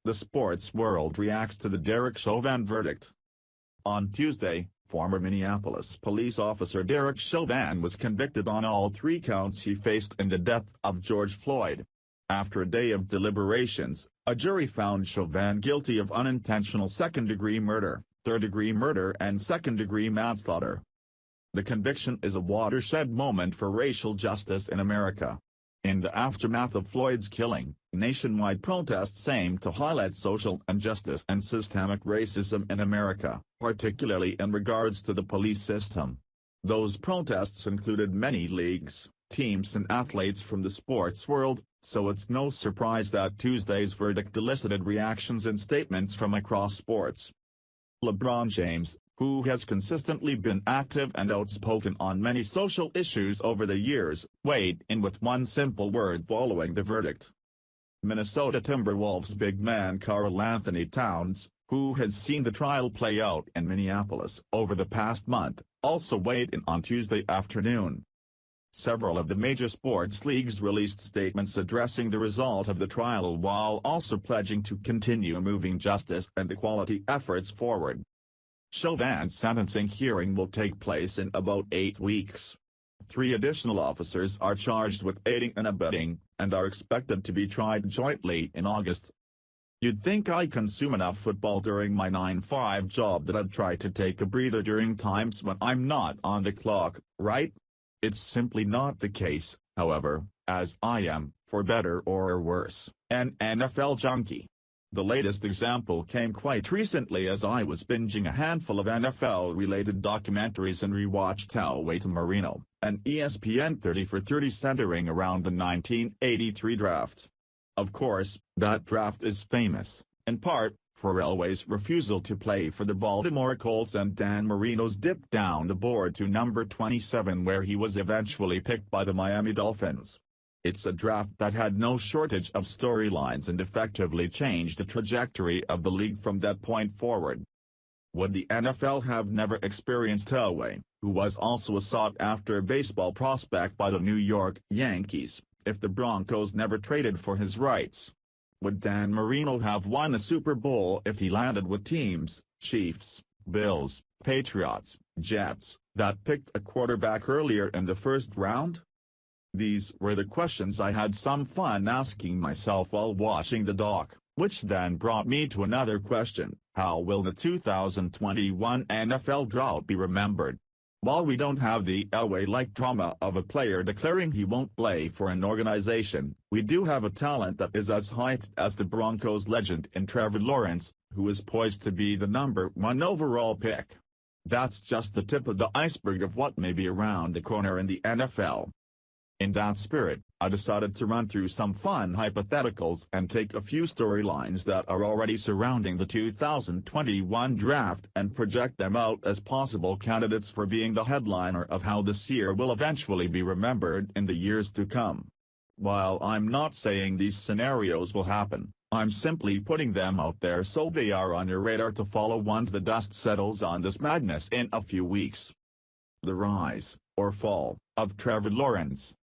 The sports world reacts to the Derek Chauvin verdict. On Tuesday, former Minneapolis police officer Derek Chauvin was convicted on all 3 counts he faced in the death of George Floyd. After a day of deliberations, a jury found Chauvin guilty of unintentional second-degree murder, third-degree murder and second-degree manslaughter. The conviction is a watershed moment for racial justice in America. In the aftermath of Floyd's killing, nationwide protests aim to highlight social injustice and systemic racism in America, particularly in regards to the police system. Those protests included many leagues, teams and athletes from the sports world, so it's no surprise that Tuesday's verdict elicited reactions and statements from across sports. LeBron James, who has consistently been active and outspoken on many social issues over the years, weighed in with one simple word following the verdict. Minnesota Timberwolves big man Karl Anthony Towns, who has seen the trial play out in Minneapolis over the past month, also weighed in on Tuesday afternoon. Several of the major sports leagues released statements addressing the result of the trial while also pledging to continue moving justice and equality efforts forward. Chauvin's sentencing hearing will take place in about 8 weeks. 3 additional officers are charged with aiding and abetting, and are expected to be tried jointly in August. You'd think I consume enough football during my 9-to-5 job that I'd try to take a breather during times when I'm not on the clock, right? It's simply not the case, however, as I am, for better or worse, an NFL junkie. The latest example came quite recently as I was binging a handful of NFL-related documentaries and rewatched Elway to Marino, an ESPN 30 for 30 centering around the 1983 draft. Of course, that draft is famous, in part, for Elway's refusal to play for the Baltimore Colts and Dan Marino's dip down the board to number 27 where he was eventually picked by the Miami Dolphins. It's a draft that had no shortage of storylines and effectively changed the trajectory of the league from that point forward. Would the NFL have never experienced Elway, who was also a sought-after baseball prospect by the New York Yankees, if the Broncos never traded for his rights? Would Dan Marino have won a Super Bowl if he landed with teams, Chiefs, Bills, Patriots, Jets, that picked a quarterback earlier in the first round? These were the questions I had some fun asking myself while watching the doc, which then brought me to another question: how will the 2021 NFL draft be remembered? While we don't have the Elway-like drama of a player declaring he won't play for an organization, we do have a talent that is as hyped as the Broncos legend in Trevor Lawrence, who is poised to be the #1 overall pick. That's just the tip of the iceberg of what may be around the corner in the NFL. In that spirit, I decided to run through some fun hypotheticals and take a few storylines that are already surrounding the 2021 draft and project them out as possible candidates for being the headliner of how this year will eventually be remembered in the years to come. While I'm not saying these scenarios will happen, I'm simply putting them out there so they are on your radar to follow once the dust settles on this madness in a few weeks. The rise, or fall, of Trevor Lawrence.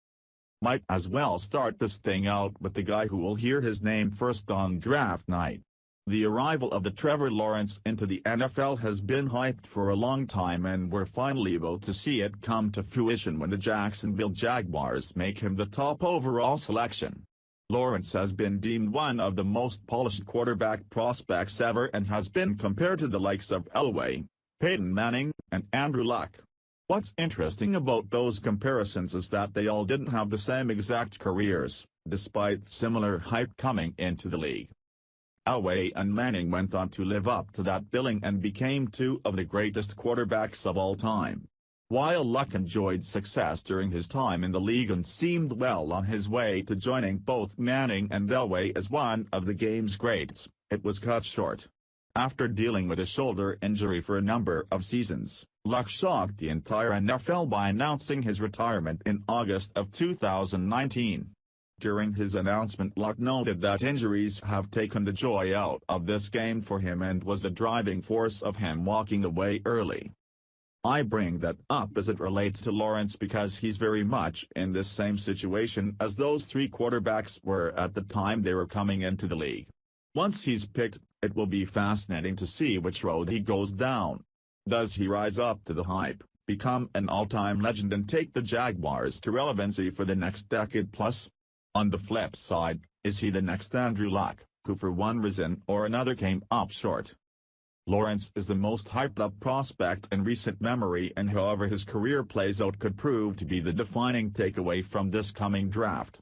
Might as well start this thing out with the guy who will hear his name first on draft night. The arrival of the Trevor Lawrence into the NFL has been hyped for a long time, and we're finally able to see it come to fruition when the Jacksonville Jaguars make him the top overall selection. Lawrence has been deemed one of the most polished quarterback prospects ever and has been compared to the likes of Elway, Peyton Manning, and Andrew Luck. What's interesting about those comparisons is that they all didn't have the same exact careers, despite similar hype coming into the league. Elway and Manning went on to live up to that billing and became 2 of the greatest quarterbacks of all time. While Luck enjoyed success during his time in the league and seemed well on his way to joining both Manning and Elway as one of the game's greats, it was cut short. After dealing with a shoulder injury for a number of seasons, Luck shocked the entire NFL by announcing his retirement in August of 2019. During his announcement, Luck noted that injuries have taken the joy out of this game for him and was the driving force of him walking away early. I bring that up as it relates to Lawrence because he's very much in this same situation as those 3 quarterbacks were at the time they were coming into the league. Once he's picked, it will be fascinating to see which road he goes down. Does he rise up to the hype, become an all-time legend and take the Jaguars to relevancy for the next decade plus? On the flip side, is he the next Andrew Luck, who for one reason or another came up short? Lawrence is the most hyped-up prospect in recent memory, and however his career plays out could prove to be the defining takeaway from this coming draft.